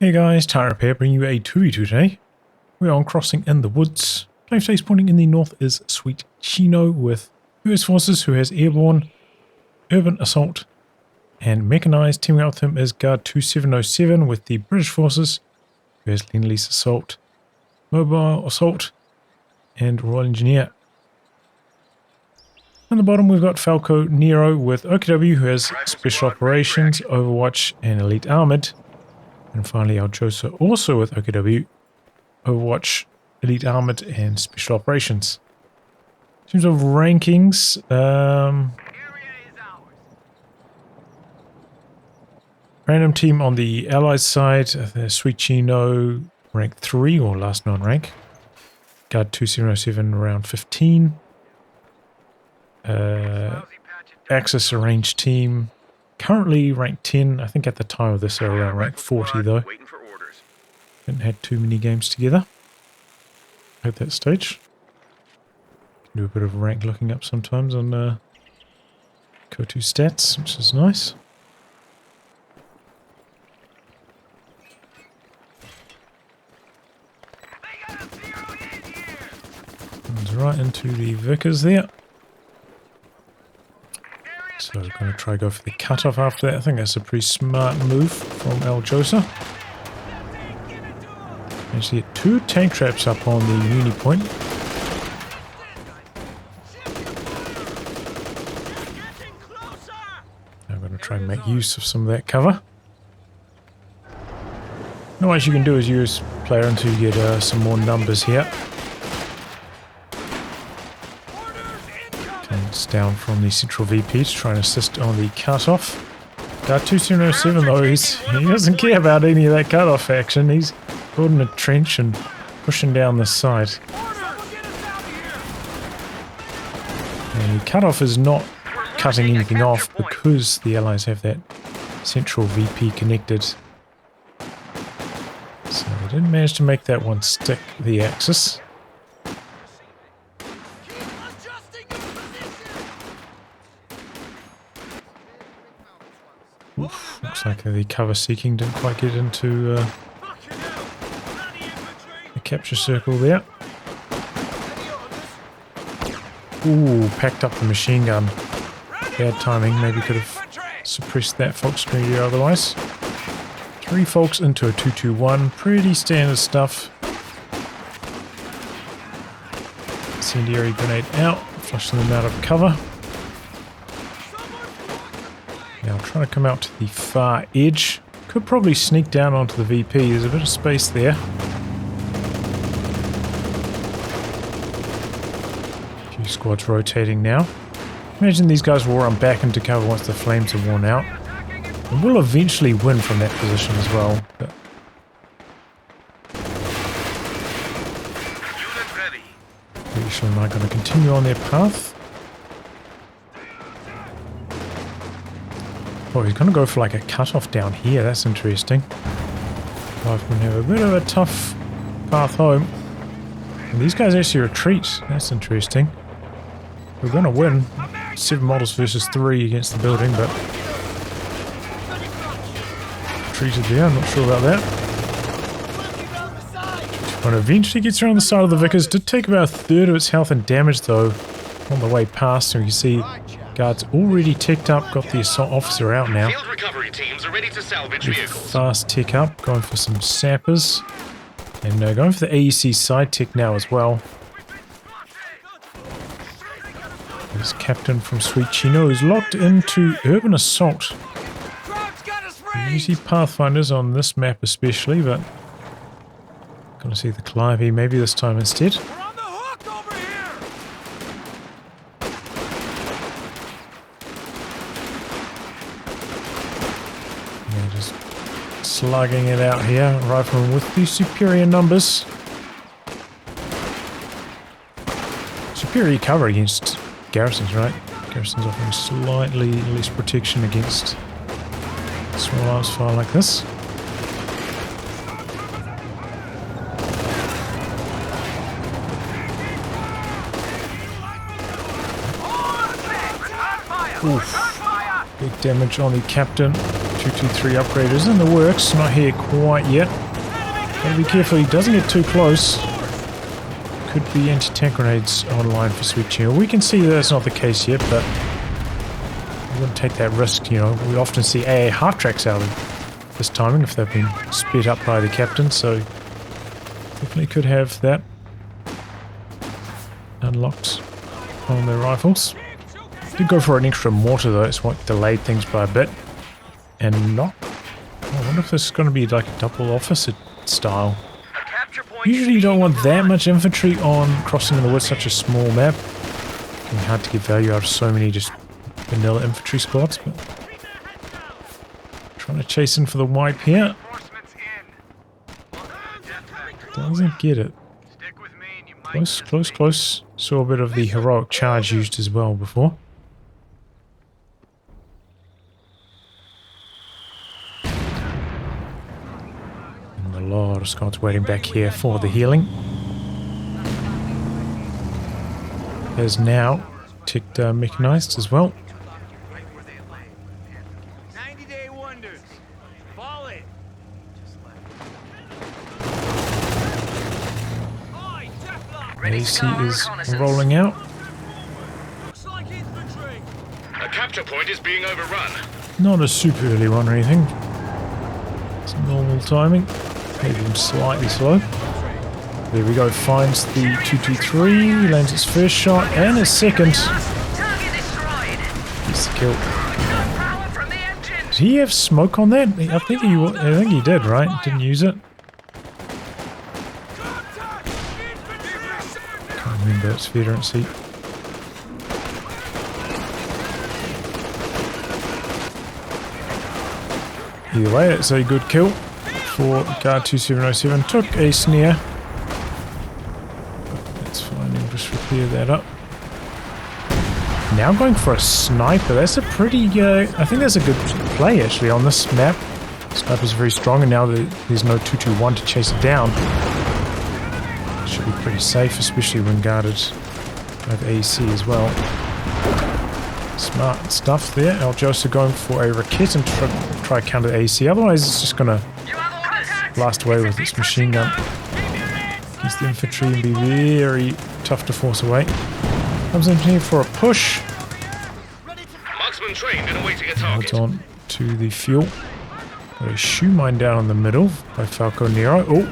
Hey guys, Tyrope here, bringing you a 2v2 today. We're on Crossing in the Woods. Flame stakes pointing in the north is Sweetchino with US Forces, who has Airborne, Urban Assault, and Mechanized. Teaming up with him is Guard2707 with the British Forces, who has Lend-Lease Assault, Mobile Assault, and Royal Engineer. On the bottom we've got Falco Nero with OKW, who has Special Operations, Overwatch, and Elite Armored. And finally Aljosa also with OKW, Overwatch, Elite Armored, and Special Operations. In terms of rankings, random team on the Allies side, Sweetchino rank 3 or last known rank. Guard2707 around 15. Axis arranged team currently ranked 10. I think at the time of this they're around rank 40 though. Haven't had too many games together at that stage. Do a bit of rank looking up sometimes on COH2 stats, which is nice. Comes right into the Vickers there. So we're going to try go for the cutoff after that. I think that's a pretty smart move from Aljosa. Actually get 2 tank traps up on the uni point. I'm going to try and make use of some of that cover. Now what you can do is use player until you get some more numbers here. It's down from the central VP to try and assist on the cutoff. Guard2707 though, he doesn't care about any of that cutoff action. He's building a trench and pushing down the side. And the cutoff is not cutting anything off because the allies have that central VP connected. So they didn't manage to make that one stick the axis. Oof, looks like the cover seeking didn't quite get into the capture circle there. Ooh, packed up the machine gun. Bad timing, maybe could have suppressed that Fox media otherwise. 3 folks into a 2-2-1, pretty standard stuff. Incendiary grenade out, flushing them out of cover. Now I'm trying to come out to the far edge. Could probably sneak down onto the VP. There's a bit of space there. A few squads rotating now. Imagine these guys will run back into cover once the flames are worn out. And we'll eventually win from that position as well. But pretty sure they're not going to continue on their path. Oh, he's going to go for like a cutoff down here. That's interesting. Life can have a bit of a tough path home. And these guys actually retreat. That's interesting. We're going to win 7 models versus 3 against the building, but retreated there. I'm not sure about that. But eventually gets around the side of the Vickers. Did take about a third of its health and damage though on the way past. So you can see guards already ticked up, got the assault officer out now. Field recovery teams are ready to salvage vehicles. Fast tick up, going for some sappers. And going for the AEC side tick now as well. There's Captain from Sweetchino who's locked into Urban Assault. You see Pathfinders on this map especially, but gonna see the Calliope maybe this time instead. Slugging it out here, rifleman with the superior numbers. Superior cover against garrisons, right? Garrisons offering slightly less protection against small arms fire like this. Oof. Big damage on the captain. 223 upgrade is in the works, not here quite yet. Gotta be careful he doesn't get too close. Could be anti-tank grenades online for sweetchino. We can see that's not the case yet, but we wouldn't take that risk, you know. We often see AA half-tracks out of this timing if they've been sped up by the captain, so definitely could have that unlocked on their rifles. Did go for an extra mortar though, it's what delayed things by a bit. And not... I wonder if this is going to be like a double officer style. Usually you don't want that much infantry on crossing in the woods, such a small map. It can be hard to get value out of so many just vanilla infantry squads, but... Trying to chase in for the wipe here. Doesn't get it. Close, close, close. Saw a bit of the heroic charge used as well before. And a lot of squads waiting back here for the healing. There's now ticked mechanized as well. AC is rolling out. A capture point is being overrun. Not a super early one or anything. It's normal timing. Maybe even slightly slow. There we go. Finds the 223. Lands its first shot and its second. Gets the kill. Did he have smoke on that? I think he did, right? Didn't use it. Remember its veteran seat. Either way, it's a good kill for Guard2707. Took a snare. That's fine, we'll just repair that up. Now going for a sniper. That's a pretty, I think that's a good play actually on this map. Sniper's very strong, and now there's no 221 to chase it down. Should be pretty safe, especially when guarded over AC as well. Smart stuff there. Aljosa going for a rocket and try counter AC. Otherwise, it's just gonna blast away with its machine gun. Against the infantry and be very tough to force away. Comes in here for a push. Marksman trained and awaiting a target. Holds on to the fuel. Got a shoe mine down in the middle by Falco Nero. Oh.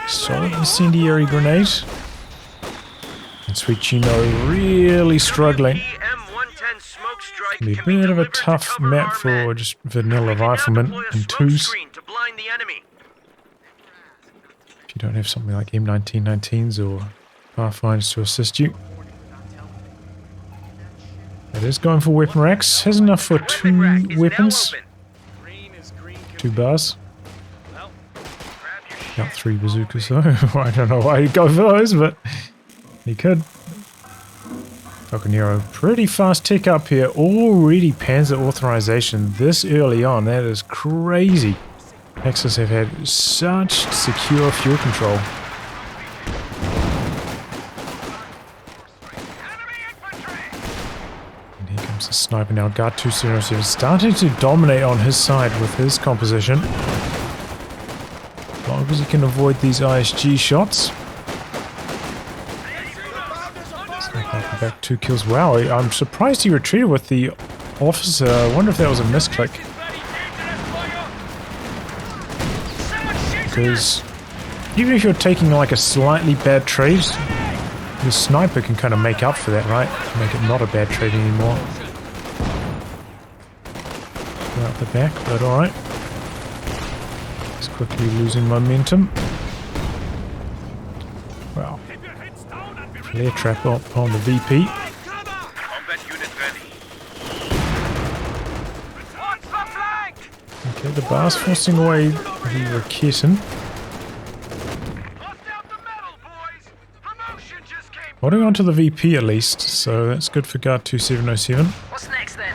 Solid incendiary grenade. And sweetchino really struggling. It's gonna be a bit of a tough map for just vanilla riflemen and twos. If you don't have something like M1919s or Pathfinders to assist you. It is going for weapon racks. Has enough for 2 weapons. 2 bars. Got 3 bazookas though. I don't know why he'd go for those, but he could. Falconero, pretty fast tick up here. Already Panzer authorization this early on. That is crazy. Axis have had such secure fuel control. And here comes the sniper now. Guard2707 starting to dominate on his side with his composition. As long as he can avoid these ISG shots. Back 2 kills. Wow, I'm surprised he retreated with the officer. I wonder if that was a misclick. Because even if you're taking like a slightly bad trade, the sniper can kind of make up for that, right? Make it not a bad trade anymore. Go out the back, but alright. Quickly losing momentum. Wow. Flare trap up on the VP. Okay, the bar's forcing away the Raketin. Holding on to the VP at least, so that's good for Guard2707. What's next then?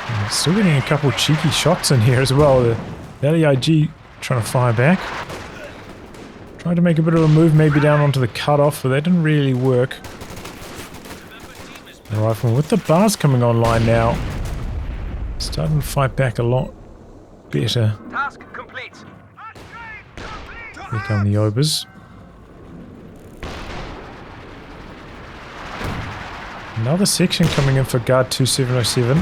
And still getting a couple cheeky shots in here as well. The LEIG trying to fire back. Tried to make a bit of a move maybe down onto the cutoff, but that didn't really work. The rifleman with the bars coming online now. Starting to fight back a lot better. Task complete. Here come the Obers. Another section coming in for Guard2707.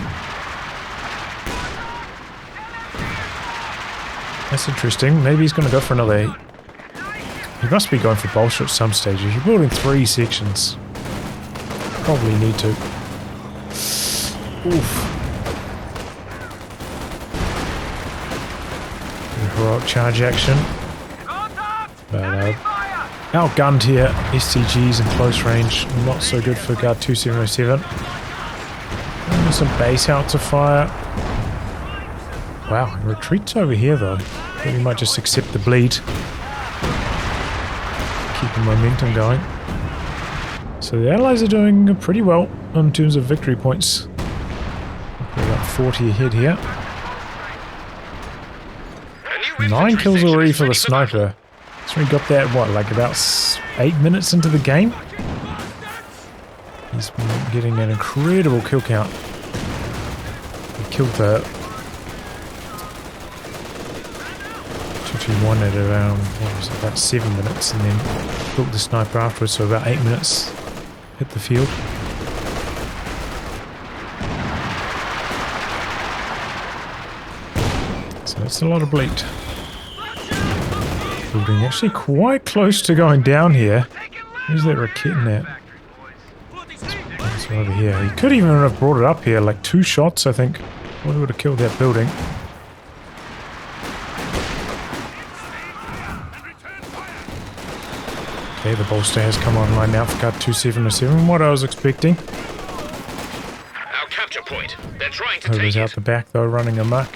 That's interesting. Maybe he's going to go for another 8. He must be going for bolster at some stage. If you're building 3 sections, probably need to. Oof. Heroic charge action. But outgunned here. STGs in close range. Not so good for Guard2707. And some base out to fire. Wow, retreats over here though. But we might just accept the bleed. Keep the momentum going. So the allies are doing pretty well in terms of victory points. We're about 40 ahead here. 9 kills already for the sniper. So we got that, what, like about 8 minutes into the game? He's been getting an incredible kill count. He killed the 221 at around, what was it, about 7 minutes, and then killed the sniper afterwards, so about 8 minutes hit the field. So that's a lot of bleed. Building actually quite close to going down here. Where's that Raketin at? It's over here. He could even have brought it up here, like 2 shots, I think. Probably would have killed that building. Okay, the bolster has come online now for Guard2707. What I was expecting. Our capture point. They're trying to Over's take out it. the back though, running amok.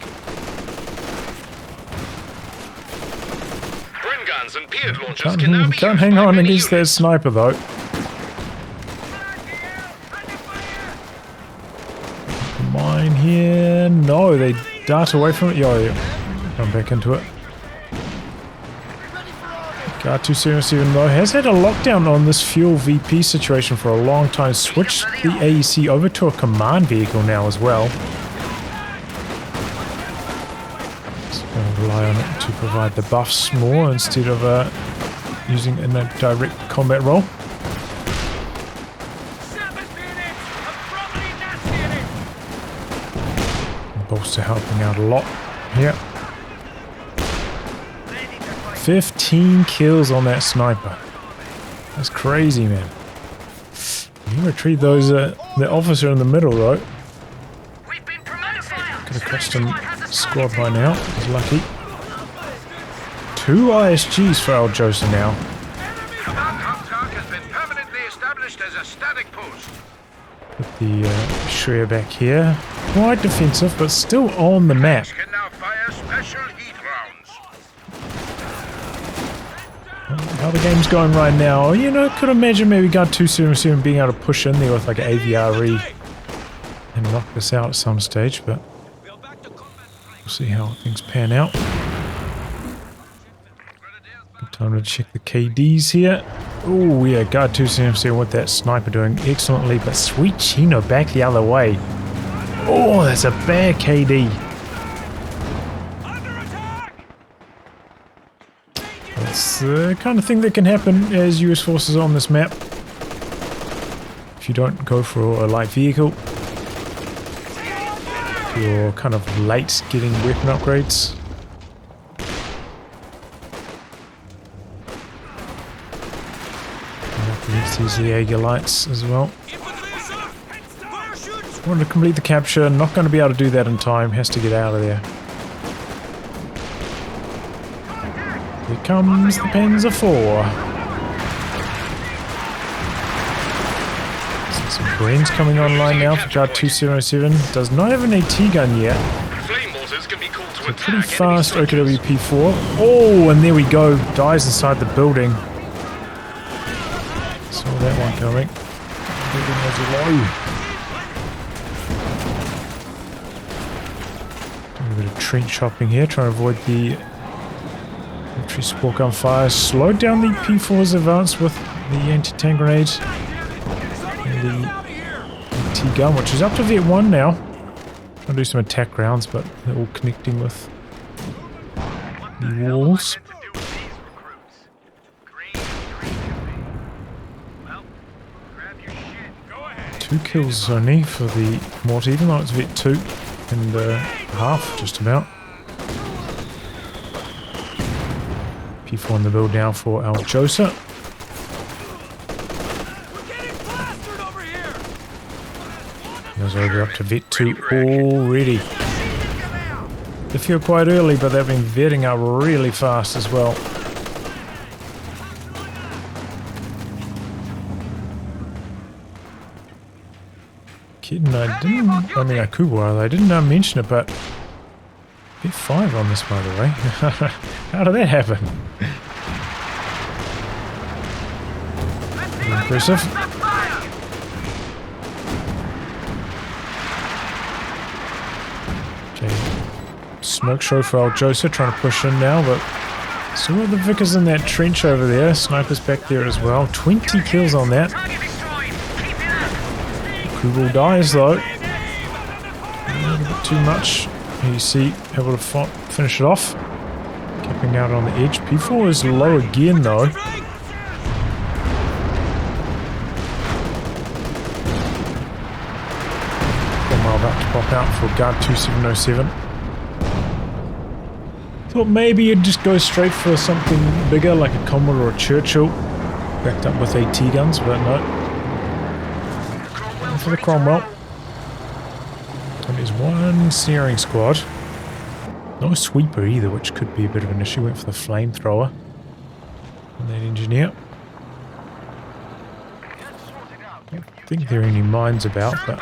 Brim guns and Beard launchers can now be Can't used hang by on many against that units. sniper though. Mine here. No, they dart away from it. Yo, come back into it. Guard2707 though has had a lockdown on this fuel VP situation for a long time. Switched the AEC over to a command vehicle now as well. So going to rely on it to provide the buffs more instead of using it in a direct combat role. Bolster helping out a lot here. 15 kills on that sniper. That's crazy, man. You retrieve those, the officer in the middle, though. Could have crushed him squad by now. He's lucky. 2 ISGs for Aljosa now. Put the Shreya back here. Quite defensive, but still on the map. How the game's going right now, you know, could imagine maybe Guard2707 being able to push in there with like an AVRE and knock this out at some stage, but we'll see how things pan out. Good time to check the KDs here. Oh yeah, Guard2707 with that sniper doing excellently, but sweetchino back the other way. Oh, that's a bad KD. That's the kind of thing that can happen as US forces on this map. If you don't go for a light vehicle, if you're kind of late getting weapon upgrades. And up against these Jaeger lights as well. Want to complete the capture, not going to be able to do that in time, has to get out of there. Here comes the Panzer IV. So some brains coming online now for Guard2707. Does not have an AT gun yet. Flame mortars can be called to So pretty attack fast enemy structures. OKWP4. Oh, and there we go. Dies inside the building. Saw that one coming. Building was low. Doing a bit of trench chopping here, trying to avoid the infantry support gun fire. Slowed down the P4's advance with the anti-tank grenade and the AT gun, which is up to Vet 1 now. Trying to do some attack rounds, but they're all connecting with walls. Two kills only for the Mort, even though it's Vet 2 and half, just about. P4 in the build now for Aljosa. Goes over up to Vet 2 already. They feel quite early, but they've been vetting up really fast as well. Kidding, I mean I could, I didn't mention it, but Vet 5 on this, by the way. How did that happen? Impressive. Okay, smoke show for Aljosa, trying to push in now, but still the Vickers in that trench over there. Snipers back there as well. 20 kills on that. Kugel dies though. A little bit too much. You see, able to finish it off. Capping out on the edge. P4 is low again though. About to pop out for Guard2707. Thought maybe you'd just go straight for something bigger like a Commodore or a Churchill, backed up with AT guns, but no. Going for the Cromwell. And there's one searing squad. No sweeper either, which could be a bit of an issue. Went for the flamethrower. And that engineer. I don't think there are any mines about, but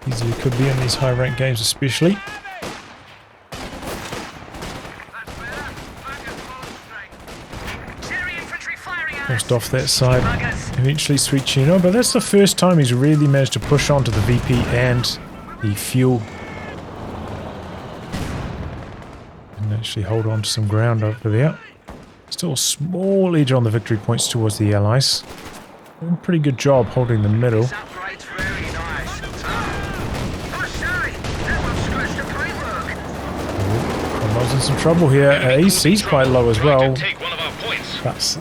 easy it could be in these high rank games especially. Forced off that side eventually sweetchino, but that's the first time he's really managed to push onto the VP and the fuel and actually hold on to some ground over there. Still a small edge on the victory points towards the allies. Doing a pretty good job holding the middle. Cromwell's in some trouble here. AC's quite low as well. That's the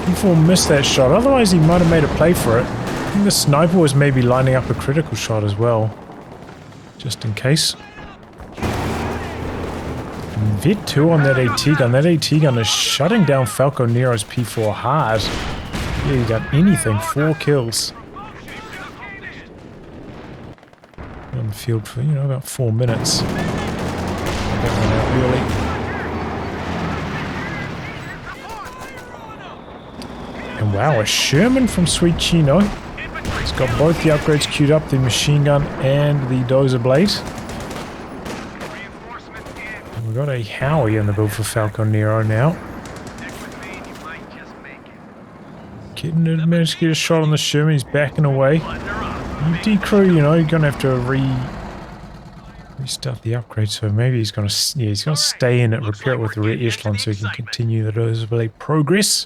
P4 missed that shot. Otherwise he might have made a play for it. I think the sniper was maybe lining up a critical shot as well, just in case. And Vet 2 on that AT gun. That AT gun is shutting down Falco Nero's P4 hard. Yeah, he got anything. 4 kills. On the field for, about 4 minutes. That one out early. And wow, a Sherman from sweetchino. It's got both the upgrades queued up, the machine gun and the dozer blade. And we've got a Howie in the build for Falco Nero now. Kitten managed to get a shot on the Sherman, he's backing away. Decrew, you're gonna have to restart the upgrade, so maybe he's gonna stay in it, repair it with the red echelon so he can continue the dozer blade progress.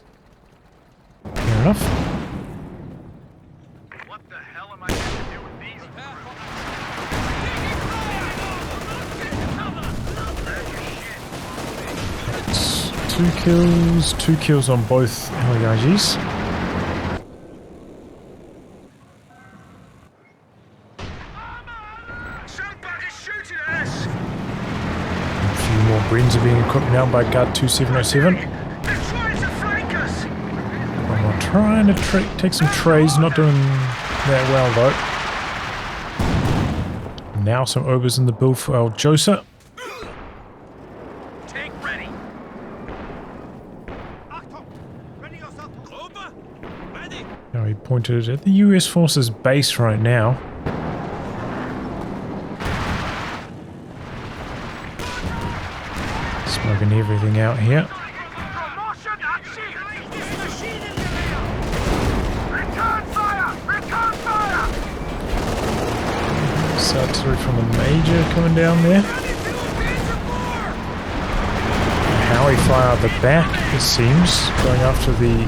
Fair enough. What the hell am I going to do with these? That's 2 kills on both LEIGs. Somebody's shooting at us! A few more Brens are being equipped now by Guard2707. Trying to take some trays, not doing that well though. Now some Obers in the build for Aljosa. Tank ready. Now he pointed at the US Forces base right now. Smoking everything out here. Artillery from the Major coming down there. Howie fire out the back, it seems, going after the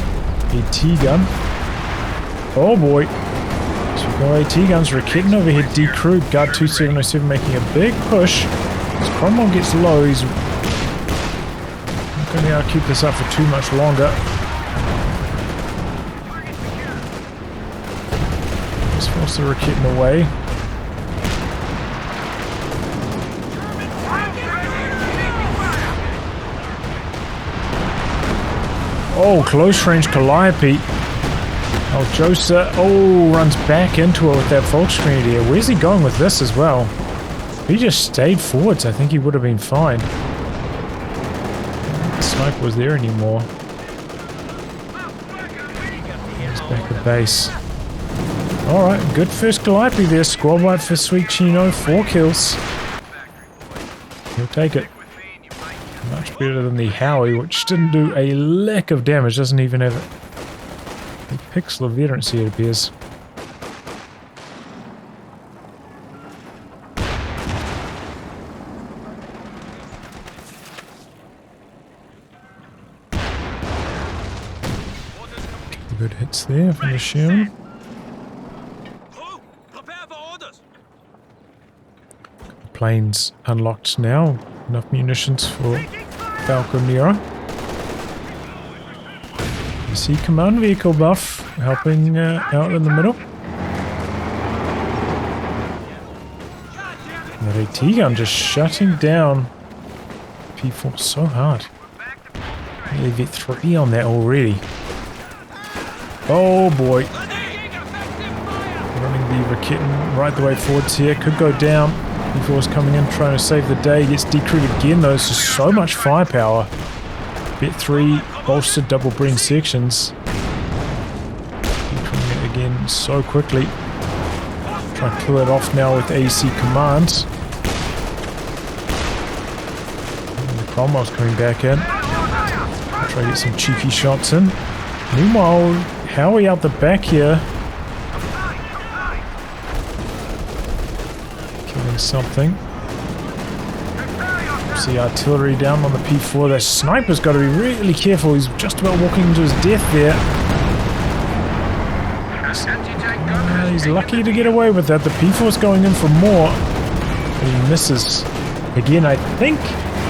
AT gun. Oh boy. So we've got AT guns, Rakitten over here, decrewed. Guard2707 making a big push. As Cromwell gets low, he's not going to be able to keep this up for too much longer. Just force the Rakitten away. Oh, close range Calliope. Aljosa, runs back into it with that Volks Grenadier. Where's he going with this as well? If he just stayed forwards, I think he would have been fine. The sniper was there anymore. He's back at base. Alright, good first Calliope there. Squad wipe for sweetchino, 4 kills. He'll take it. Much better than the Howie, which didn't do a lick of damage. Doesn't even have a pixel of veterancy, it appears. Good hits there from the Sherman. Planes unlocked now. Enough munitions for Falcon Nero. You see command vehicle buff helping out in the middle. That AT gun just shutting down P4 so hard. Nearly get 3 on that already. Oh boy. Running the Rakitten right the way forwards here. Could go down. P4's coming in trying to save the day. Gets decrewed again though. This is so much firepower. Bet 3 bolstered double brain sections. Decrewing it again so quickly. Try to kill it off now with AC commands. And the Cromwell's coming back in. Try to get some cheeky shots in. Meanwhile, Howie out the back here. Killing something. See artillery down on the P4. That sniper's got to be really careful. He's just about walking into his death there. He's lucky to get away with that. The P4's going in for more. But he misses. Again, I think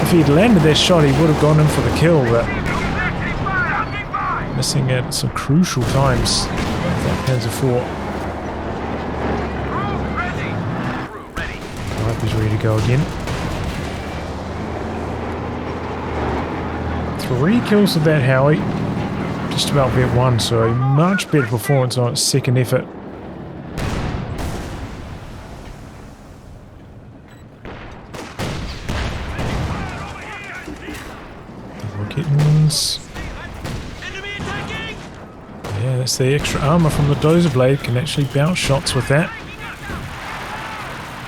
if he'd landed that shot, he would have gone in for the kill, but missing at some crucial times. That Panzer IV. Alright, he's ready to go again. 3 kills with that Howie. Just about vet 1, so a much better performance on its second effort. Rocketmans. Yeah, that's the extra armor from the Dozer Blade. Can actually bounce shots with that.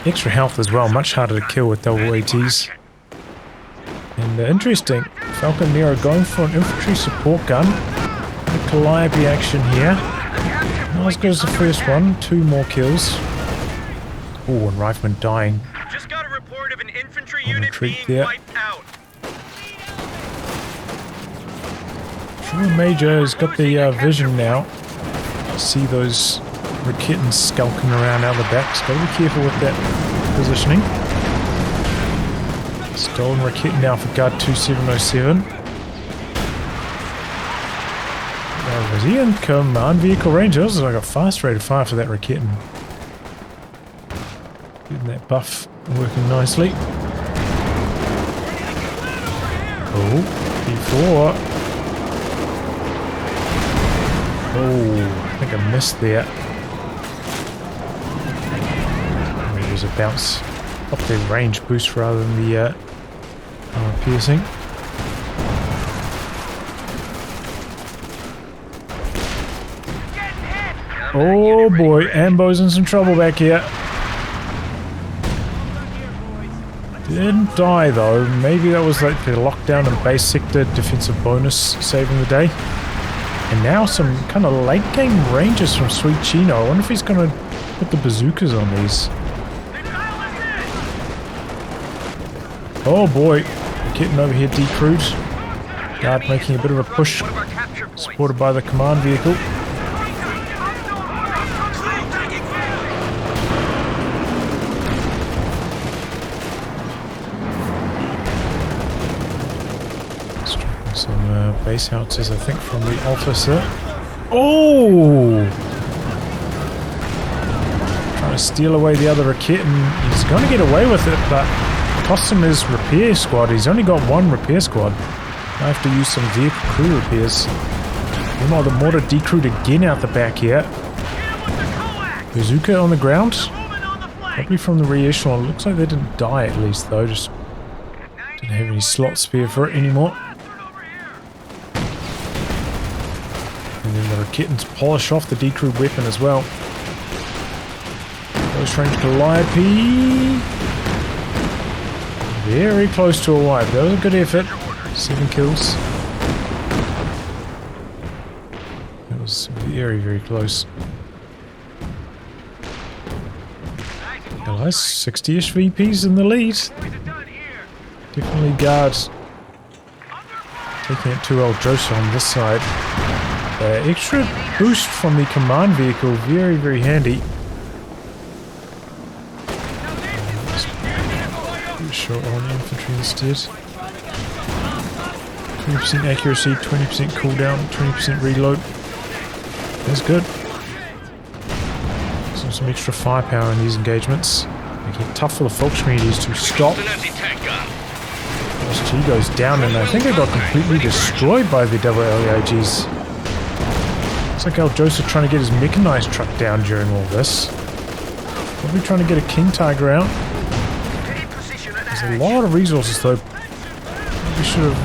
Extra health as well, much harder to kill with double ATs. And interesting, Falcon Nero going for an infantry support gun. A Calliope action here. Not as good as the first one, 2 more kills. Oh, and Rifleman dying. Just got a report of an infantry unit being wiped out. Sure, Major has got the vision now. See those Rakitten skulking around out the back. So gotta be careful with that positioning. Stolen Rakitten now for Guard2707. Was he in command vehicle range? That was like a fast rate of fire for that Rakitten. Getting that buff working nicely. Oh, P4. Oh, I think I missed there. Maybe it was a bounce up their range boost rather than the piercing. Oh boy, Ambo's in some trouble back here. Didn't die though. Maybe that was like the lockdown and base sector defensive bonus saving the day. And now some kind of late game ranges from sweetchino. I wonder if he's going to put the bazookas on these. Oh boy, getting over here decrewed. Guard making a bit of a push, supported by the command vehicle. Some base howitzers, I think, from the officer. Oh! Trying to steal away the other Rakit, and he's going to get away with it, but cost him his repair squad. He's only got one repair squad. I have to use some vehicle crew repairs. Meanwhile, the mortar decrewed again out the back here. Bazooka on the ground. Probably from the re-echelon. Looks like they didn't die at least though. Just didn't have any slot spare for it anymore. And then the Rakitans polish off the decrewed weapon as well. Close range Calliope. Very close to a wipe. That was a good effort. 7 kills. That was very, very close. Nice, 60-ish VPs in the lead. Definitely guards taking it to Aljosa on this side. Extra boost from the command vehicle, very, very handy. Short on infantry instead. 20% accuracy, 20% cooldown, 20% reload. That's good. Some extra firepower in these engagements, making it tough for the Folk communities to stop. SG goes down, and I think it got completely destroyed by the double LEIGs. Looks like Aljosa trying to get his mechanized truck down during all this. Probably trying to get a King Tiger out. There's a lot of resources though. We should have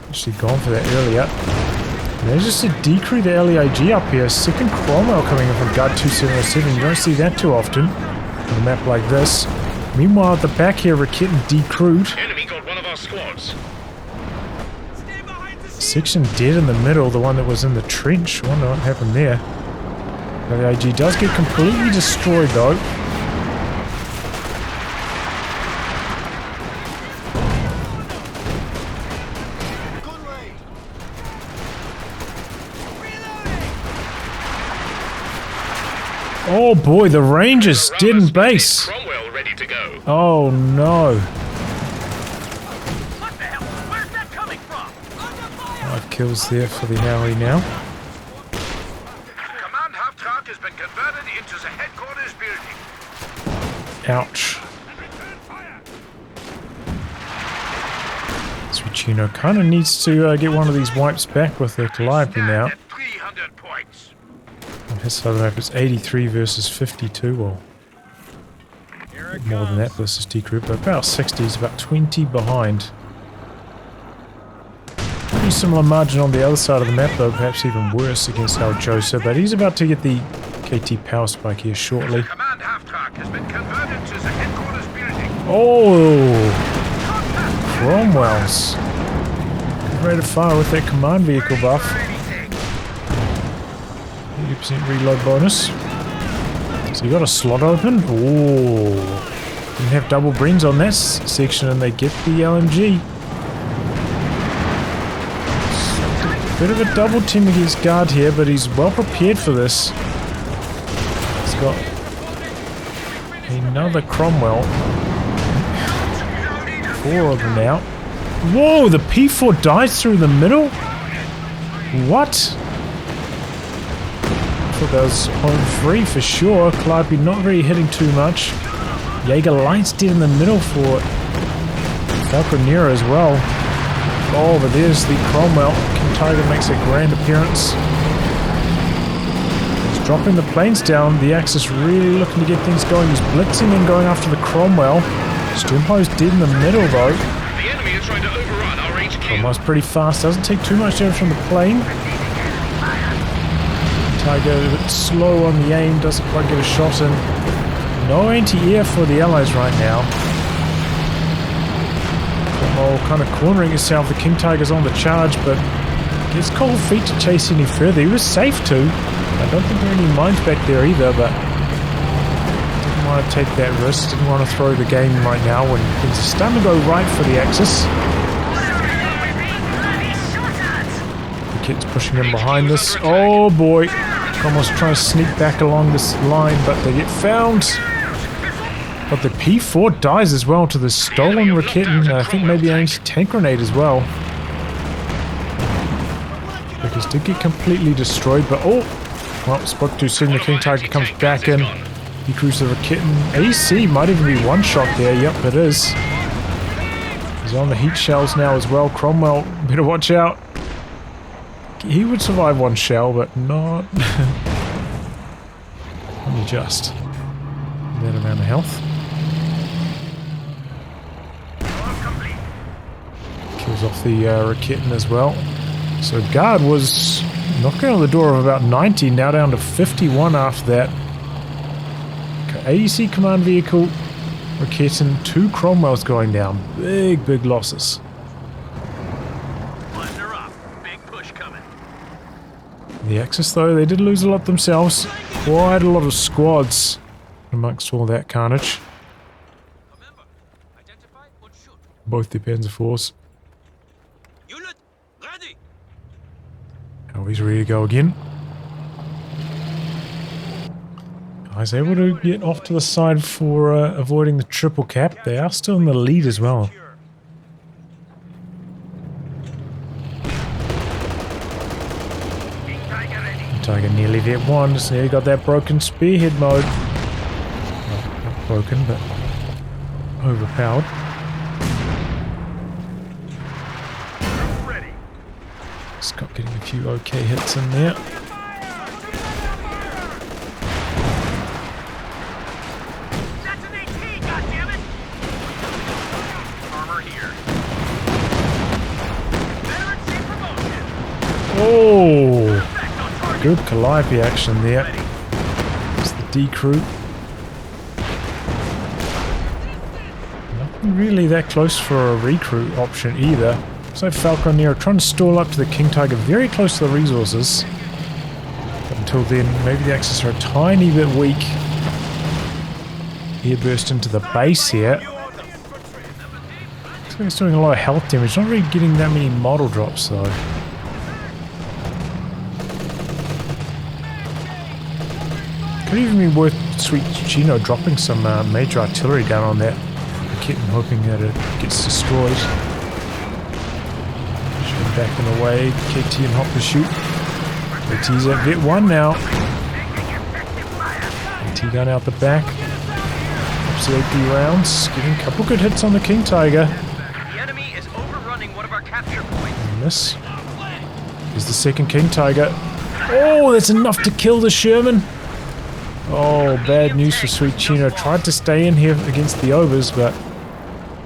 actually gone for that earlier. There's just a decrew the LEIG up here. Second Cromwell coming in from Guard2707. You don't see that too often on a map like this. Meanwhile, at the back here, Rakit decrewed. Enemy got one of our squads. Section dead in the middle, the one that was in the trench. Wonder what happened there. LEIG does get completely destroyed though. Oh boy, the Rangers dead in base. Cromwell ready to go. Oh no. What the hell? Where's that coming from? 5 kills there for the Howie now. Command half track has been converted into the headquarters building. Ouch. Sweetchino kind of needs to get one of these wipes back with the Calliope now. 300 points. On his side of the map, it's 83 versus 52. Well, more than that versus decrew, but about 60. He's about 20 behind. Pretty similar margin on the other side of the map, though, perhaps even worse against Aljosa. But he's about to get the KT power spike here shortly. Command half track has been converted to the headquarters building. Oh, Cromwell's ready to fire with that command vehicle buff. 80% reload bonus. So you got a slot open. Oh, didn't have double brains on that section, and they get the LMG. Bit of a double team against guard here, but he's well prepared for this. He's got another Cromwell. 4 of them now. Whoa, the P4 dies through the middle? What? That was home free for sure. Calliope not really hitting too much. Jaeger lights dead in the middle for Falconeer as well. Oh, but there's the Cromwell. King Tiger makes a grand appearance. He's dropping the planes down. The Axis really looking to get things going. He's blitzing and going after the Cromwell. Stormpo's dead in the middle though. The enemy is trying to overrun our HQ. Cromwell's pretty fast. Doesn't take too much damage from the plane. Tiger a bit slow on the aim, doesn't quite get a shot in. No anti-air for the allies right now. Cromwell kind of cornering himself. The King Tiger's on the charge, but gets cold feet to chase any further. He was safe too. I don't think there are any mines back there either, but didn't want to take that risk. Didn't want to throw the game right now when things are starting to go right for the Axis. The kid's pushing him behind us. Oh boy. Cromwell's trying to sneak back along this line, but they get found. But the P4 dies as well to the stolen Rakit and I think maybe an anti-tank grenade as well. Because did get completely destroyed, but oh! Well, spoke too soon. The King Tiger comes back in. He crews the Rakit. AC might even be one shot there. Yep, it is. He's on the heat shells now as well. Cromwell, better watch out. He would survive one shell, but not... only just. That amount of health. Kills off the Rakitin as well. So Guard was knocking on the door of about 90, now down to 51 after that. AEC command vehicle, Rakitin, 2 Cromwells going down. Big, big losses. Big push coming. The Axis though, they did lose a lot themselves. Quite a lot of squads amongst all that carnage. Remember, identify or shoot. Both the Panzer IVs. Unit ready. Now he's ready to go again. Guys able to get off to the side for avoiding the triple cap. They are still in the lead as well. Tiger nearly hit one, just nearly got that broken spearhead mode. Well, not broken, but overpowered. Scott getting a few okay hits in there. That's an AT, goddammit! Armor here. Veteran promotion. Oh! Good Calliope action there. It's the D crew. Nothing really that close for a recruit option either. So Falconeer trying to stall up to the King Tiger very close to the resources. But until then, maybe the Axis are a tiny bit weak. Air burst into the base here. This guy's doing a lot of health damage. Not really getting that many model drops though. Could even be worth sweetchino dropping some major artillery down on that kit and hoping that it gets destroyed. Back in the way, KT and hop to shoot. KT's at Vet 1 now. KT gun out the back. Ups the AP rounds, getting a couple good hits on the King Tiger. The enemy is overrunning one of our capture points. And this is the second King Tiger. Oh, that's enough to kill the Sherman. Oh, bad news for sweetchino. Tried to stay in here against the Overs, but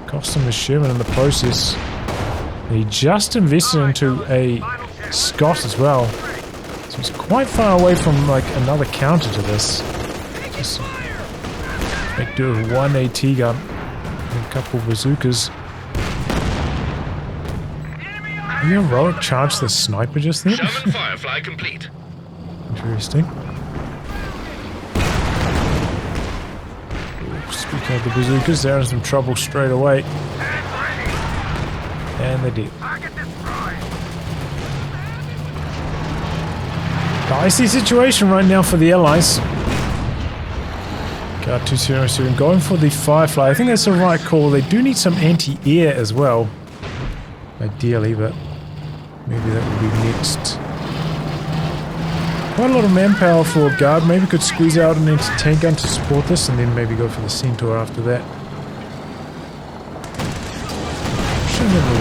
cost him the Sherman in the process. And he just invested into a Scott as well. So he's quite far away from like another counter to this. Just make do with one AT gun and a couple of bazookas. Are you heroic charge the sniper just then? Sherman Firefly complete. Interesting. Speaking of the bazookas, they're in some trouble straight away. And they did. Dicey situation right now for the Allies. Guard2707 going for the Firefly. I think that's the right call. They do need some anti-air as well. Ideally, but maybe that will be next. Quite a lot of manpower for Guard. Maybe could squeeze out an anti-tank gun to support this and then maybe go for the Centaur after that.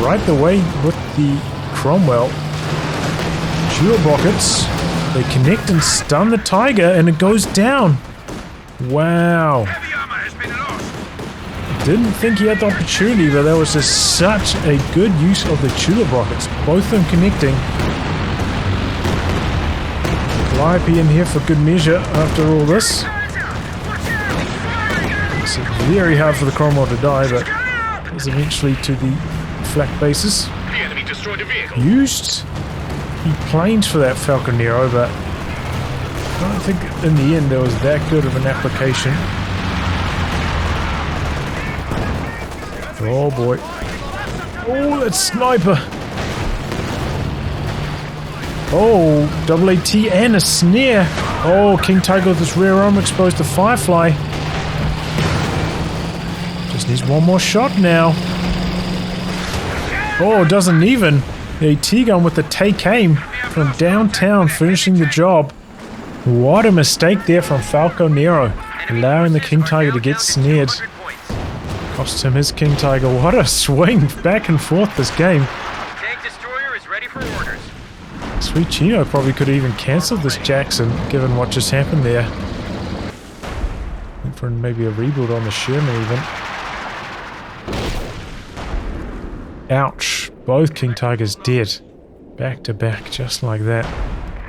Right the way with the Cromwell. Tulip rockets. They connect and stun the Tiger and it goes down. Wow. Didn't think he had the opportunity, but that was just such a good use of the tulip rockets. Both of them connecting. Calliope in here for good measure after all this. It's very hard for the Cromwell to die, but it's eventually to the flak bases. The enemy destroyed a vehicle. Used the planes for that Falconero, but I don't think in the end there was that good of an application. Oh boy. Oh, that sniper. Oh, double AT and a snare. Oh, King Tiger with his rear arm exposed to Firefly. Just needs one more shot now. Oh, doesn't even. The AT-gun with the take aim from downtown finishing the job. What a mistake there from Falco Nero, allowing the King Tiger to get snared. Cost him his King Tiger. What a swing back and forth this game. Tank destroyer is ready for orders. sweetchino probably could have even cancelled this Jackson, given what just happened there. Went for maybe a rebuild on the Sherman even. Ouch. Both King Tigers dead. Back to back, just like that.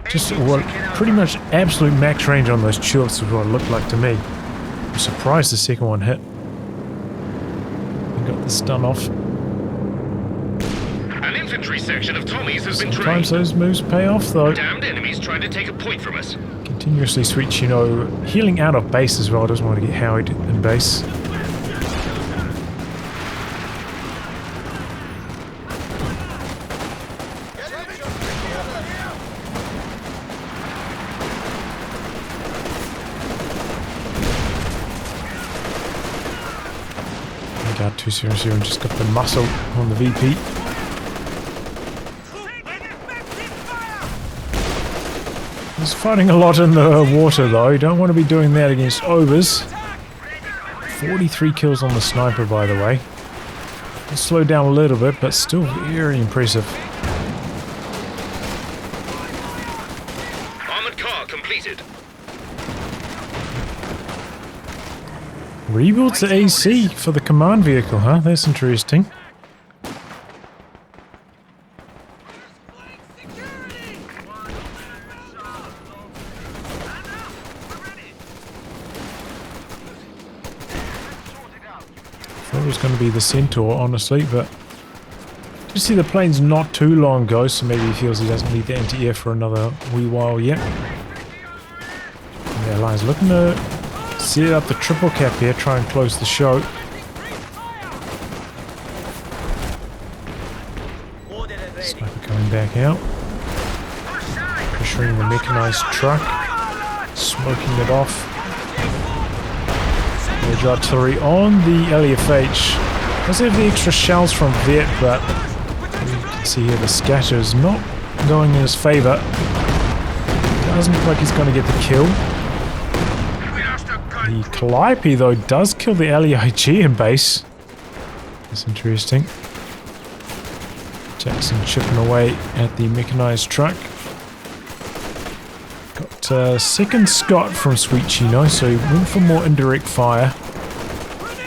Just what pretty much absolute max range on those chilts is what it looked like to me. I'm surprised the second one hit. We got the stun off. An infantry section of Tommies has been Sometimes trained. those moves pay off though. Damned enemies trying to take a point from us. Continuously sweetchino healing out of base as well. Doesn't want to get howied in base. Guard2707 just got the muscle on the VP. He's fighting a lot in the water though. You don't want to be doing that against overs. 43 kills on the sniper by the way. It'll slow down a little bit, but still very impressive. Armored car completed. Rebuilds the AC for the command vehicle, huh? That's interesting. Thought it was going to be the Centaur, honestly, but you see the plane's not too long ago, so maybe he feels he doesn't need the anti-air for another wee while yet. The Alliance looking to set up the triple cap here, try and close the show. Sniper coming back out. Pressuring the mechanized truck. Smoking it off. Major artillery on the LFH. Does have the extra shells from Viet, but you can see here the scatter is not going in his favor. Doesn't look like he's going to get the kill. The Calliope, though, does kill the LEIG in base. That's interesting. Jackson chipping away at the mechanized truck. Got second Scott from sweetchino, so he went for more indirect fire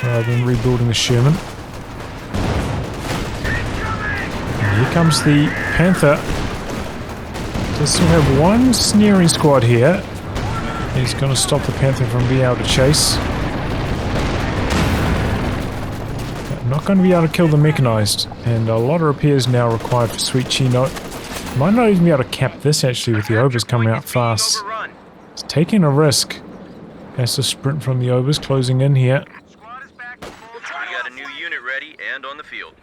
rather than rebuilding the Sherman. And here comes the Panther. Does still have one snaring squad here. He's going to stop the Panther from being able to chase. Not going to be able to kill the mechanized, and a lot of repairs now required for sweetchino. Might not even be able to cap this actually with the overs coming out fast. It's taking a risk. Has to sprint from the overs, closing in here. We got a new unit ready and on the field.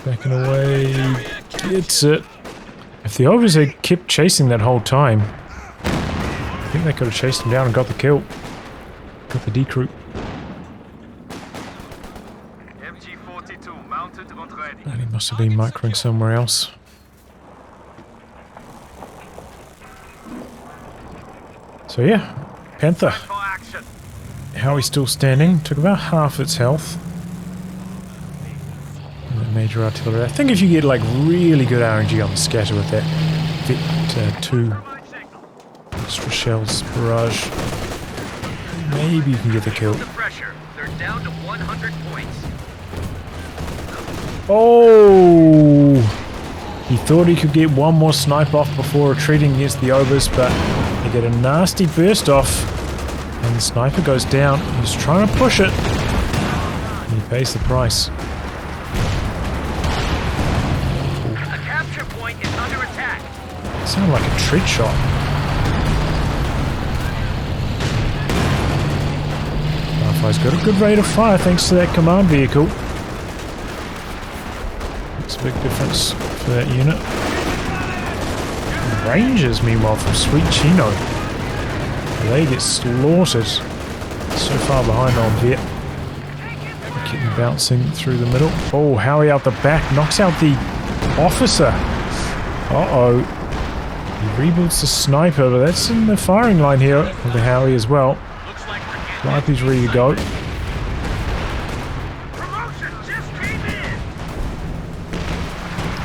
Backing away, gets it. If the overs had kept chasing that whole time, I think they could have chased him down and got the kill. Got the decrew. MG42 mounted and ready. And he must have been microing somewhere else. So yeah, Panther. For action. How he's still standing. Took about half its health. And then major artillery. I think if you get like really good RNG on the scatter with that Vit 2 extra shells barrage, maybe you can get the kill. The pressure. They're down to 100 points. Oh! He thought he could get one more snipe off before retreating against the overs, but they get a nasty burst off. And the sniper goes down. He's trying to push it. And he pays the price. A capture point is under attack. Sounded like a treat shot. Alpha's got a good rate of fire thanks to that command vehicle. Makes a big difference for that unit. Rangers, meanwhile, from sweetchino. They get slaughtered. So far behind on Viet. Getting bouncing through the middle. Oh, Howie out the back. Knocks out the officer. Uh-oh. He reboots the sniper, but that's in the firing line here of the Howie as well. Likely's ready to go.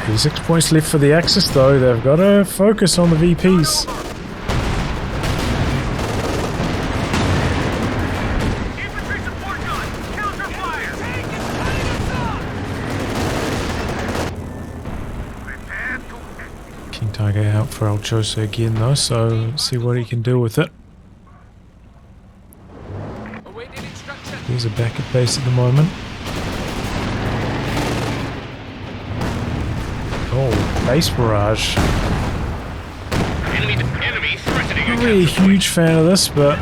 36 points left for the Axis though. They've got to focus on the VPs. King Tiger out for Aljosa again though, so let's see what he can do with it. He's a back at base at the moment. Oh, base barrage. Enemy threatening. Not really a huge fan of this, but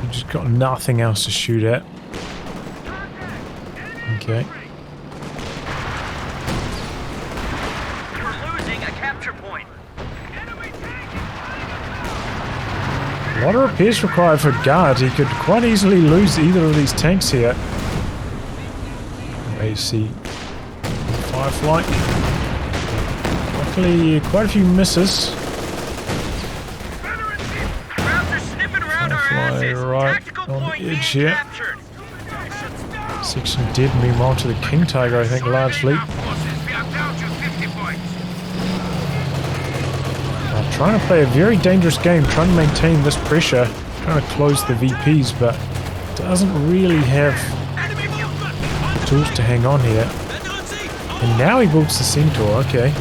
we've just got nothing else to shoot at. Okay. We're losing a capture point. A lot of repairs required for Guard. He could quite easily lose either of these tanks here. AC Firefly. Luckily, quite a few misses. Firefly right on the edge here. Section dead, meanwhile to the King Tiger, I think, largely. Trying to play a very dangerous game, trying to maintain this pressure, trying to close the VPs, but doesn't really have tools to hang on here. And now he builds the Centaur, okay.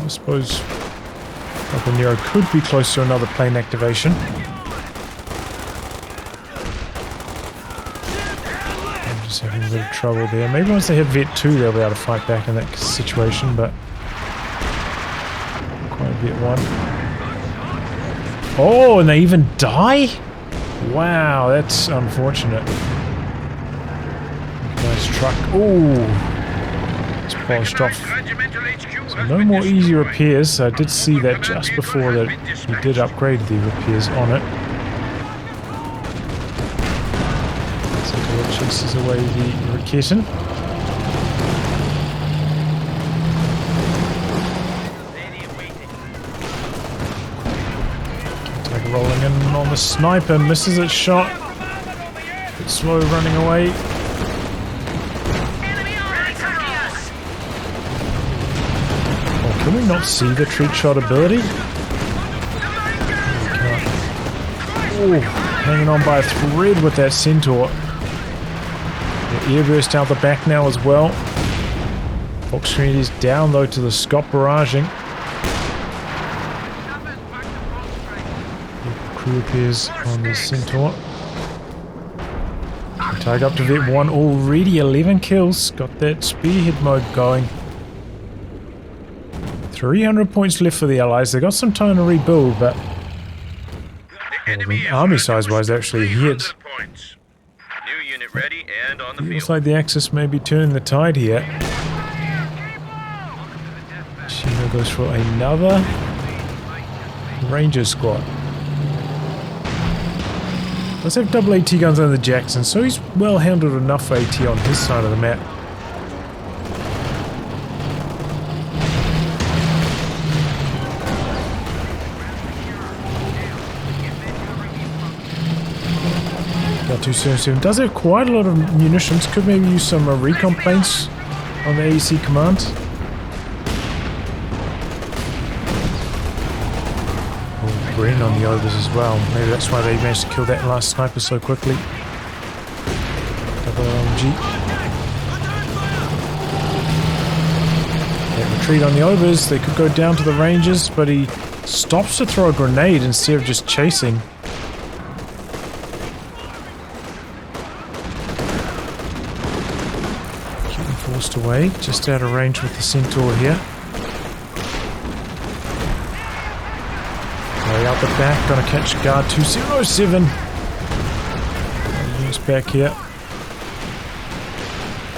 I suppose Papa Nero could be close to another plane activation. I'm just having a bit of trouble there. Maybe once they hit Vet 2 they'll be able to fight back in that situation, but quite a Vet 1. Oh, and they even die? Wow, that's unfortunate. Nice truck. Ooh. It's polished off. So no more easy repairs. I did see that just before that he did upgrade the repairs on it. So it chases away the Raketin. Take rolling in on the sniper, misses its shot. Bit slow running away. Can we not see the treat shot ability? Ooh, hanging on by a thread with that Centaur. The airburst out the back now as well. Fox Trinity is down though to the Scott barraging. Crew appears on the Centaur. Tiger up to Vet 1, already 11 kills. Got that spearhead mode going. 300 points left for the Allies. They got some time to rebuild, but army size-wise, actually hit. Looks like the Axis may be turning the tide here. Shino goes for another Ranger squad. Does have double AT guns on the Jackson, so he's well handled enough for AT on his side of the map. Guard2707 does have quite a lot of munitions. Could maybe use some recon planes on the AEC command. Oh, Bren on the overs as well. Maybe that's why they managed to kill that last sniper so quickly. Double LMG. That retreat on the overs. They could go down to the Rangers, but he stops to throw a grenade instead of just chasing. Forced away, just out of range with the Centaur here. Way out the back, gonna catch Guard2707. He's back here.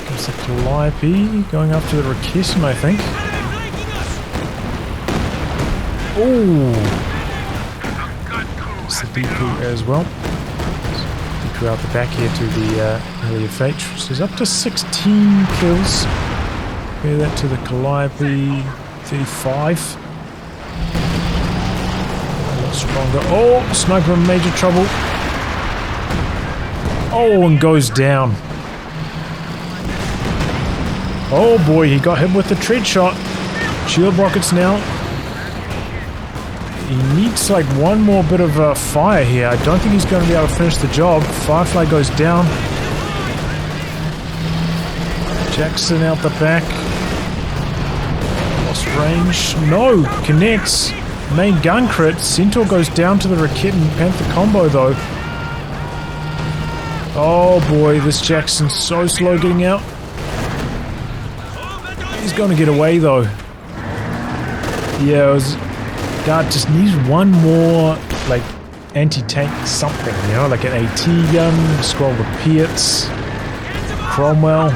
There's the Calliope going up to the Raketin, I think. Oh! It's the DP as well. crew out the back here to the LEFH. So he's up to 16 kills. Compare that to the Calliope 35. A lot stronger. Oh, sniper in major trouble. Oh, and goes down. Oh boy, he got hit with the tread shot. Shield rockets now. He needs like one more bit of fire here. I don't think he's going to be able to finish the job. Firefly goes down. Jackson out the back. Lost range. No, connects. Main gun crit. Centaur goes down to the Rakit and Panther combo though. Oh boy, this Jackson's so slow getting out. He's going to get away though. Yeah, Guard just needs one more, like, anti-tank something, you know, like an AT gun, scroll repeats, Cromwell.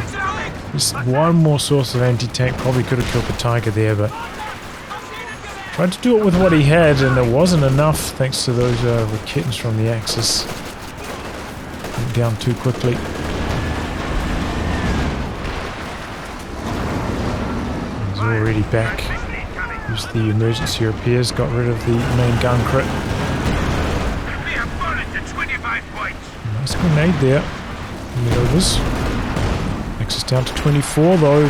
Just one more source of anti-tank. Probably could have killed the Tiger there, but tried to do it with what he had, and it wasn't enough thanks to those Rakitans from the Axis. Went down too quickly. He's already back. Used the emergency repairs, got rid of the main gun crit. Nice grenade there. Maneuvers. Axis down to 24 though.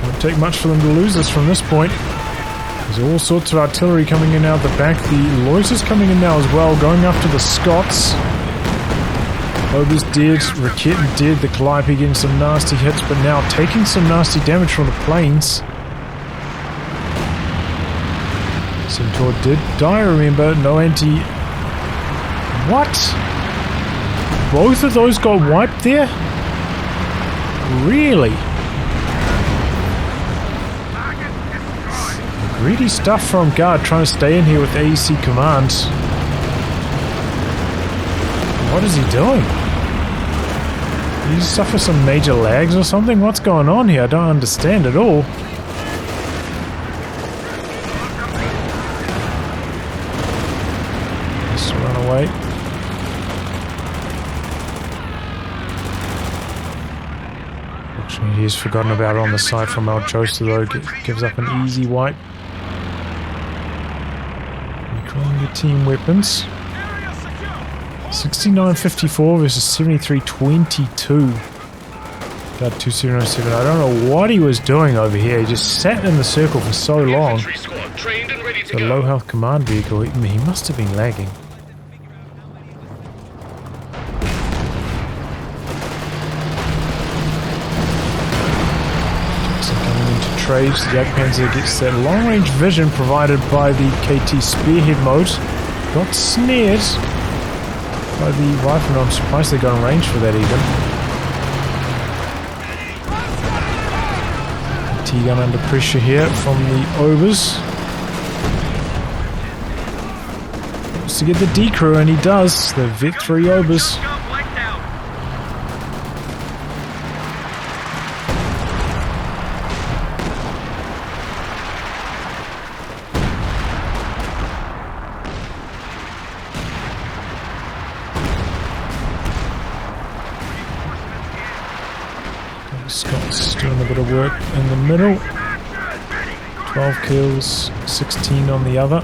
Won't take much for them to lose this from this point. There's all sorts of artillery coming in out the back. The Loiter's coming in now as well, going after the Scots. Ober's dead, Rakit dead, the Calliope getting some nasty hits, but now taking some nasty damage from the planes. Centaur did die, remember, no anti... What? Both of those got wiped there? Really? Greedy stuff from Guard trying to stay in here with AEC commands. What is he doing? Did he suffer some major lags or something? What's going on here? I don't understand at all. Just run away. Fortunately, he's forgotten about it on the side from Aljosa though. Gives up an easy wipe. Recalling your team weapons. 69.54 versus 73.22. Guard 2707. I don't know what he was doing over here. He just sat in the circle for so long. It's a low health command vehicle. He must have been lagging. Jackson coming into trades. The Jagdpanzer gets that long range vision provided by the KT spearhead mode. Got snared by the rifle. I'm surprised they got in range for that even. T-gun under pressure here from the Overs. Wants to get the D-crew, and he does. The Vet 3 Overs. Scott's doing a bit of work in the middle. 12 kills, 16 on the other.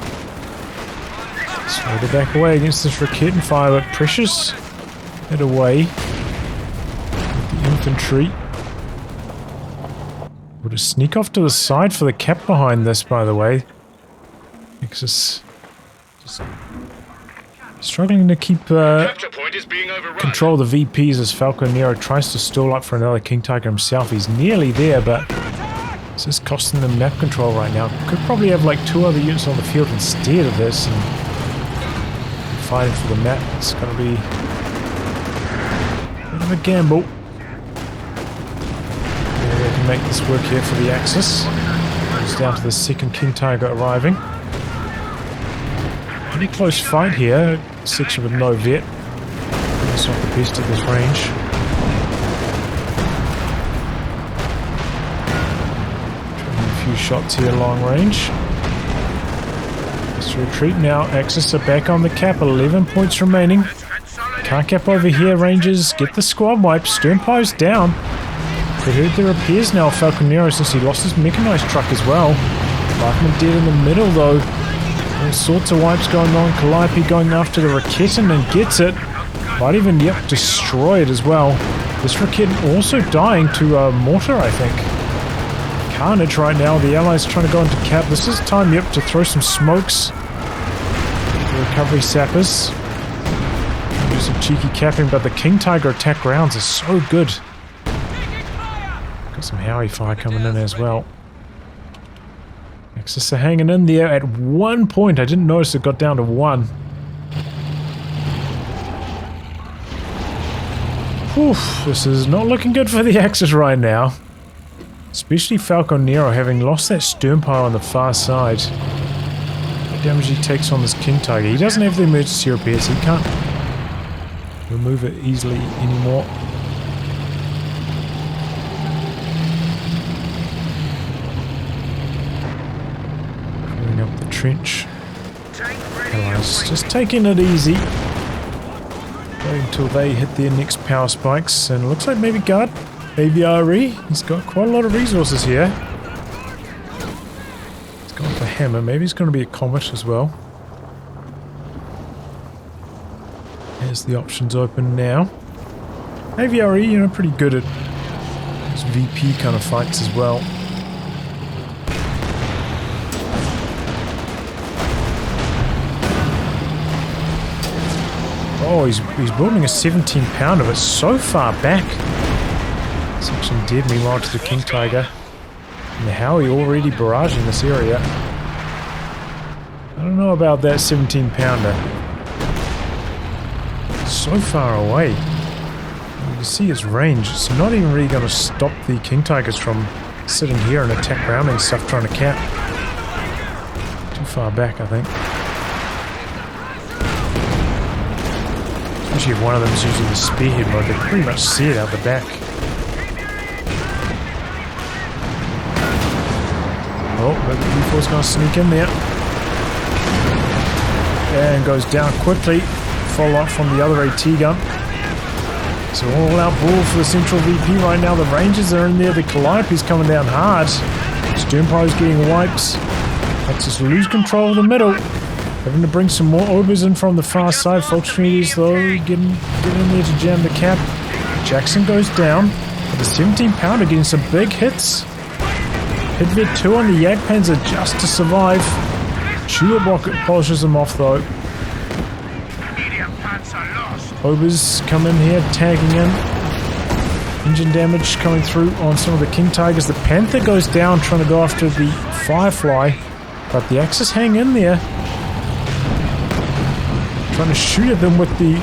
So they back away against this Rakit and fire, but Precious head away with the infantry. Would a sneak off to the side for the cap behind this, by the way. Nexus just struggling to keep control of the VPs as Falco Nero tries to stall up for another King Tiger himself. He's nearly there, but it's just costing them map control right now. Could probably have like 2 other units on the field instead of this and fighting for the map. It's going to be a bit of a gamble. Yeah, they can make this work here for the Axis. Goes down to the second King Tiger arriving. Pretty close fight here. Section with no vet. That's not the best at this range. Trying a few shots here long range. Let's Let's retreat now. Axis are back on the cap. 11 points remaining. Car cap over here. Rangers get the squad wipe. Sternpo's down. They heard the repairs now. Falconero since he lost his mechanized truck as well. Rifleman dead in the middle though. All sorts of wipes going on. Calliope going after the Raketin and gets it. Might even, yep, destroy it as well. This Raketin also dying to a mortar, I think. Carnage right now. The allies trying to go into cap. This is time, yep, to throw some smokes. The recovery sappers. Do some cheeky capping, but the King Tiger attack rounds are so good. Got some Howie fire coming in as well. Axis are hanging in there at 1 point. I didn't notice it got down to 1. Oof, this is not looking good for the Axis right now. Especially Falconero having lost that stern pile on the far side. The damage he takes on this King Tiger. He doesn't have the emergency repairs. He can't remove it easily anymore. Filling up the trench. Allies just taking it easy. Until they hit their next power spikes, and it looks like maybe Guard AVRE, he's got quite a lot of resources here. He's gone for Hammer, maybe it's going to be a Comet as well. There's the options open now. AVRE, you know, pretty good at those VP kind of fights as well. Oh, he's building a 17 pounder, but so far back. Section dead, meanwhile to the King Tiger. And the Howie already barraging this area. I don't know about that 17 pounder. So far away. You can see its range. It's not even really going to stop the King Tigers from sitting here and attack rounding stuff trying to cap. Too far back, I think. Especially if one of them is using the spearhead mode, they pretty much see it out the back. Oh, but the B4's going to sneak in there. And goes down quickly. Follow up from the other AT gun. So all out brawl for the central VP right now. The Rangers are in there. The Calliope's coming down hard. Sternpo's getting wiped. Let's just lose control of the middle. Having to bring some more Obers in from the far side. Fox Treaties though, getting in there to jam the cap. Jackson goes down. But the 17 pounder getting some big hits. Hit vet 2 on the Jagdpanzer just to survive. Tulip rocket polishes them off though. Obers come in here, tagging in. Engine damage coming through on some of the King Tigers. The Panther goes down trying to go after the Firefly. But the Axis hang in there. Trying to shoot at them with the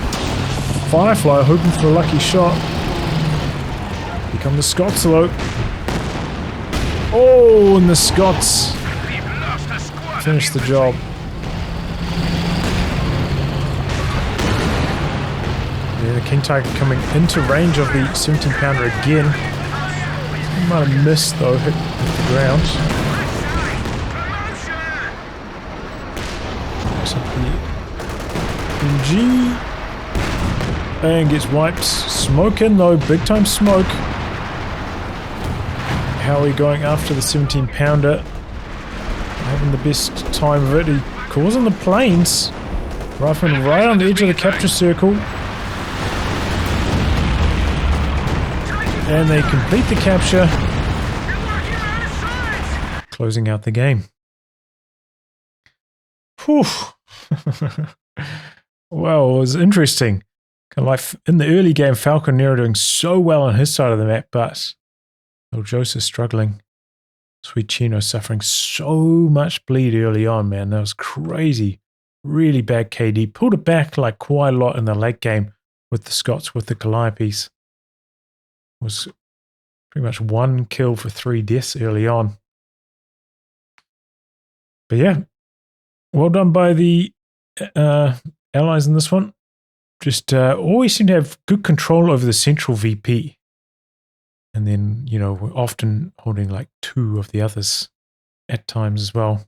Firefly, hoping for a lucky shot. Here come the Scots though. Oh, and the Scots finish the job. Yeah, the King Tiger coming into range of the 17 pounder again. He might have missed though, hit the ground. Looks like the MG and gets wiped. Smoke in though, big time smoke. Howie going after the 17 pounder, having the best time of it. He calls on the planes. Rifleman right on the edge of the capture circle, and they complete the capture, closing out the game. Whew. Well, it was interesting. Kind of like in the early game, Falconero doing so well on his side of the map, but Aljosa struggling. Sweetchino suffering so much bleed early on, man. That was crazy. Really bad KD. Pulled it back like quite a lot in the late game with the Scots, with the Calliopes. Was pretty much 1 kill for 3 deaths early on. But yeah, well done by the allies in this one. Just always seem to have good control over the central VP. And then, you know, we're often holding like 2 of the others at times as well.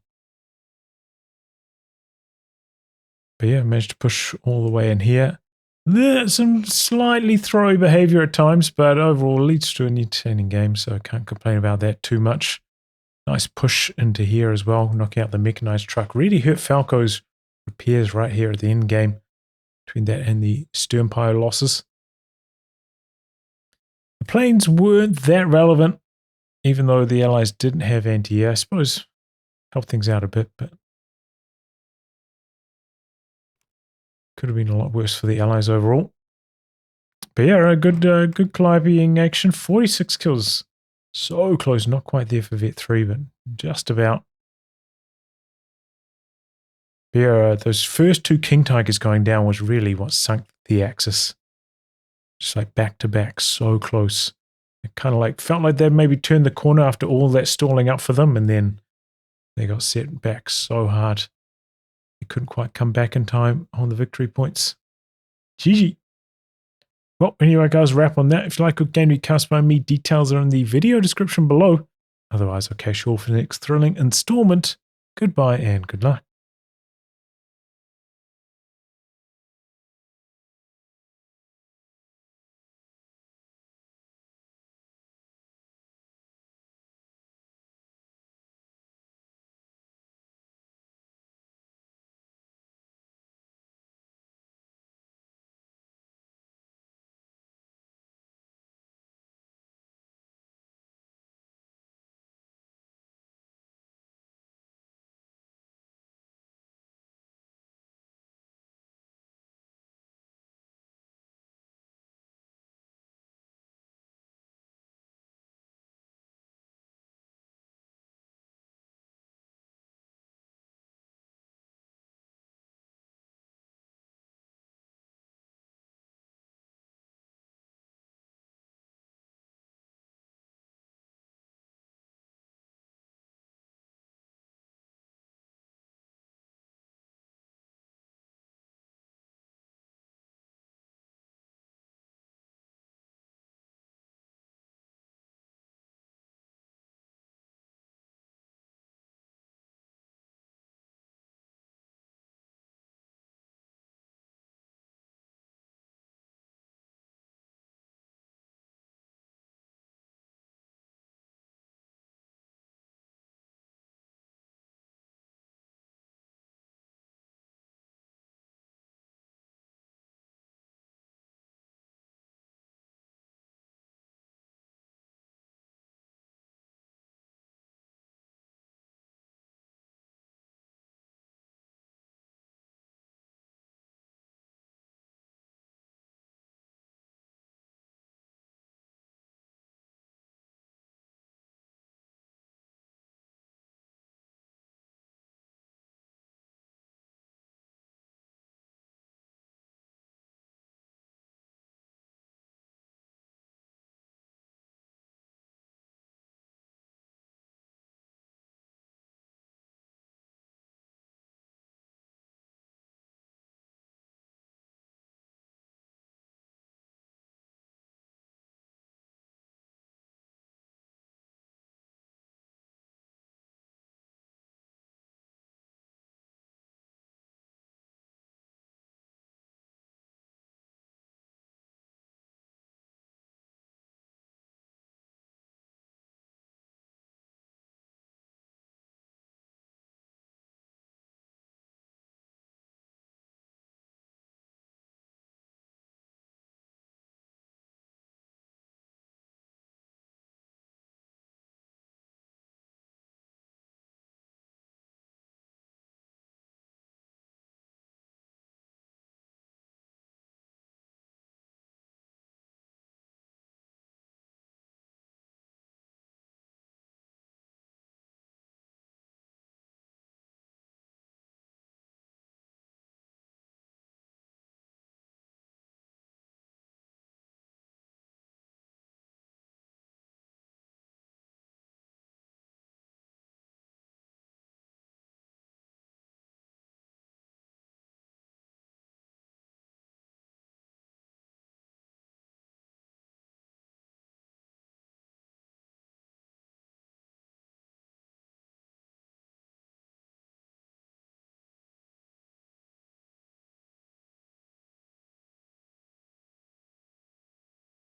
But yeah, managed to push all the way in here. There's some slightly throwy behavior at times, but overall leads to an entertaining game, so I can't complain about that too much. Nice push into here as well, knocking out the mechanized truck. Really hurt Falco's repairs right here at the end game, between that and the Sternpire losses. The planes weren't that relevant, even though the Allies didn't have anti-air. I suppose helped things out a bit, but could have been a lot worse for the Allies overall. But yeah, a good Calliope action. 46 kills. So close. Not quite there for Vet 3, but just about. But yeah, those first 2 King Tigers going down was really what sunk the Axis. Just like back to back. So close. It kind of like felt like they'd maybe turned the corner after all that stalling up for them, and then they got set back so hard. They couldn't quite come back in time on the victory points. GG. Well, anyway, guys, wrap on that. If you like a game to be cast by me, details are in the video description below. Otherwise, I'll catch you all for the next thrilling installment. Goodbye and good luck.